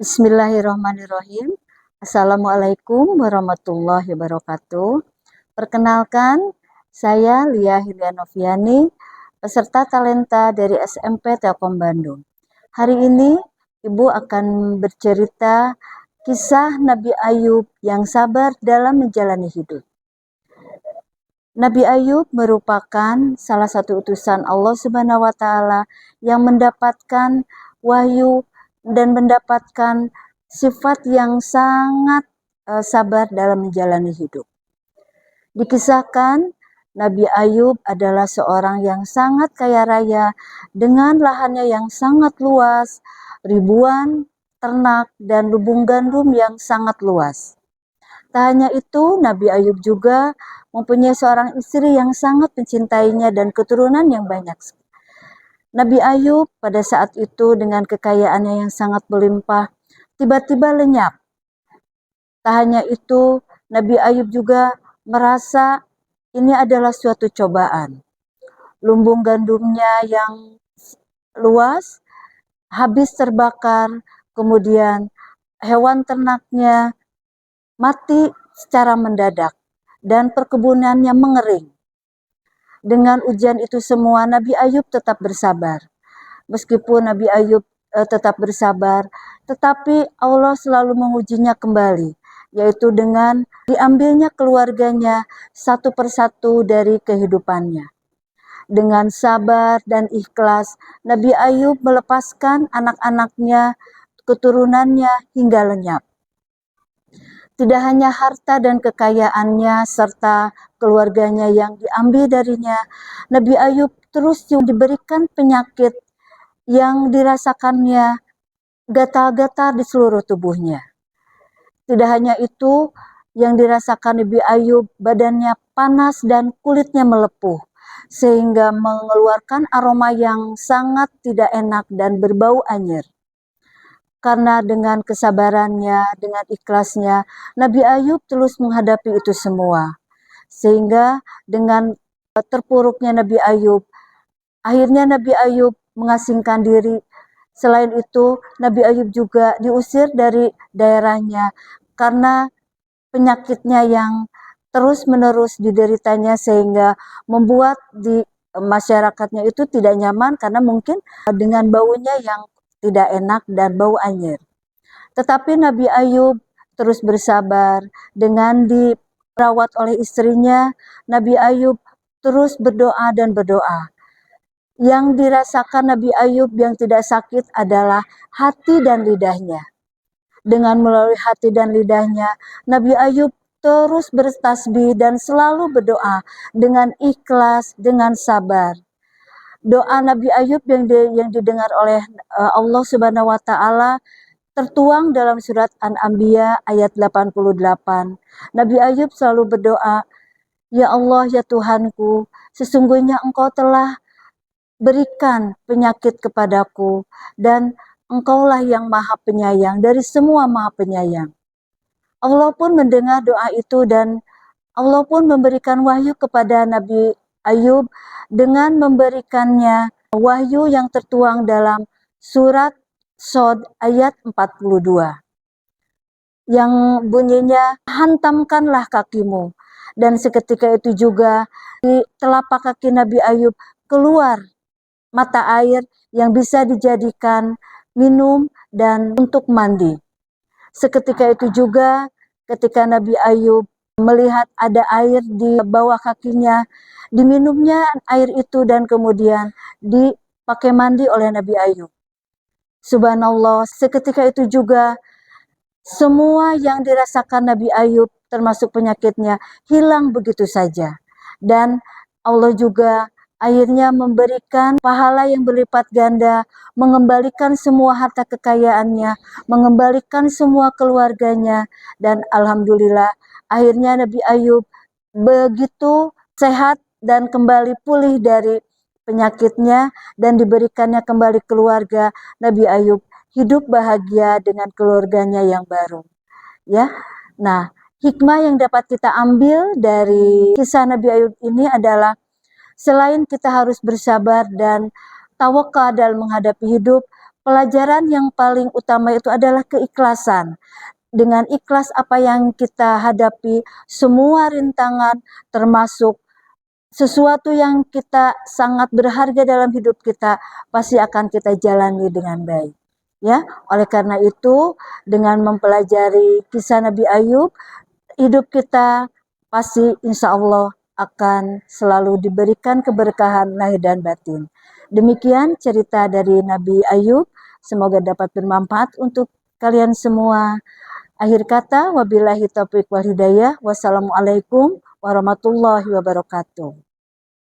Bismillahirrahmanirrahim. Assalamualaikum warahmatullahi wabarakatuh. Perkenalkan, saya Lia Hilianoviani, peserta talenta dari SMP Telkom Bandung. Hari ini, Ibu akan bercerita kisah Nabi Ayub yang sabar dalam menjalani hidup. Nabi Ayub merupakan salah satu utusan Allah Subhanahu wa Ta'ala yang mendapatkan wahyu dan mendapatkan sifat yang sangat sabar dalam menjalani hidup. Dikisahkan Nabi Ayub adalah seorang yang sangat kaya raya dengan lahannya yang sangat luas, ribuan ternak dan lubung gandum yang sangat luas. Tak hanya itu, Nabi Ayub juga mempunyai seorang istri yang sangat mencintainya dan keturunan yang banyak. Nabi Ayub pada saat itu dengan kekayaannya yang sangat berlimpah, tiba-tiba lenyap. Tak hanya itu, Nabi Ayub juga merasa ini adalah suatu cobaan. Lumbung gandumnya yang luas habis terbakar, kemudian hewan ternaknya mati secara mendadak dan perkebunannya mengering. Dengan ujian itu semua, Nabi Ayub tetap bersabar. Meskipun Nabi Ayub tetap bersabar, tetapi Allah selalu mengujinya kembali, yaitu dengan diambilnya keluarganya satu persatu dari kehidupannya. Dengan sabar dan ikhlas, Nabi Ayub melepaskan anak-anaknya, keturunannya hingga lenyap. Tidak hanya harta dan kekayaannya serta keluarganya yang diambil darinya, Nabi Ayub terus diberikan penyakit yang dirasakannya gatal-gatal di seluruh tubuhnya. Tidak hanya itu, yang dirasakan Nabi Ayub, badannya panas dan kulitnya melepuh, sehingga mengeluarkan aroma yang sangat tidak enak dan berbau anyir. Karena dengan kesabarannya, dengan ikhlasnya, Nabi Ayub terus menghadapi itu semua. Sehingga dengan terpuruknya Nabi Ayub, akhirnya Nabi Ayub mengasingkan diri. Selain itu, Nabi Ayub juga diusir dari daerahnya karena penyakitnya yang terus-menerus dideritanya sehingga membuat di masyarakatnya itu tidak nyaman karena mungkin dengan baunya yang tidak enak dan bau anyir. Tetapi Nabi Ayub terus bersabar dengan dirawat oleh istrinya. Nabi Ayub terus berdoa dan berdoa. Yang dirasakan Nabi Ayub yang tidak sakit adalah hati dan lidahnya. Dengan melalui hati dan lidahnya, Nabi Ayub terus bertasbih dan selalu berdoa dengan ikhlas, dengan sabar. Doa Nabi Ayub yang didengar oleh Allah Subhanahu wa Ta'ala tertuang dalam surat An-Anbiya ayat 88. Nabi Ayub selalu berdoa, "Ya Allah, ya Tuhanku, sesungguhnya Engkau telah berikan penyakit kepadaku dan Engkaulah yang Maha Penyayang dari semua Maha Penyayang." Allah pun mendengar doa itu dan Allah pun memberikan wahyu kepada Nabi Ayub dengan memberikannya wahyu yang tertuang dalam surat Shod ayat 42. Yang bunyinya, "Hantamkanlah kakimu." Dan seketika itu juga di telapak kaki Nabi Ayub keluar mata air yang bisa dijadikan minum dan untuk mandi. Seketika itu juga ketika Nabi Ayub melihat ada air di bawah kakinya, diminumnya air itu dan kemudian dipakai mandi oleh Nabi Ayub. Subhanallah, seketika itu juga semua yang dirasakan Nabi Ayub termasuk penyakitnya hilang begitu saja. Dan Allah juga akhirnya memberikan pahala yang berlipat ganda, mengembalikan semua harta kekayaannya, mengembalikan semua keluarganya, dan alhamdulillah akhirnya Nabi Ayub begitu sehat dan kembali pulih dari penyakitnya dan diberikannya kembali keluarga. Nabi Ayub hidup bahagia dengan keluarganya yang baru. Ya. Nah, hikmah yang dapat kita ambil dari kisah Nabi Ayub ini adalah selain kita harus bersabar dan tawakal dalam menghadapi hidup, pelajaran yang paling utama itu adalah keikhlasan. Dengan ikhlas apa yang kita hadapi, semua rintangan termasuk sesuatu yang kita sangat berharga dalam hidup kita pasti akan kita jalani dengan baik. Ya, oleh karena itu dengan mempelajari kisah Nabi Ayub, hidup kita pasti insya Allah akan selalu diberikan keberkahan lahir dan batin. Demikian cerita dari Nabi Ayub, semoga dapat bermanfaat untuk kalian semua. Akhir kata, wabillahi taufiq wal hidayah. Wassalamualaikum warahmatullahi wabarakatuh.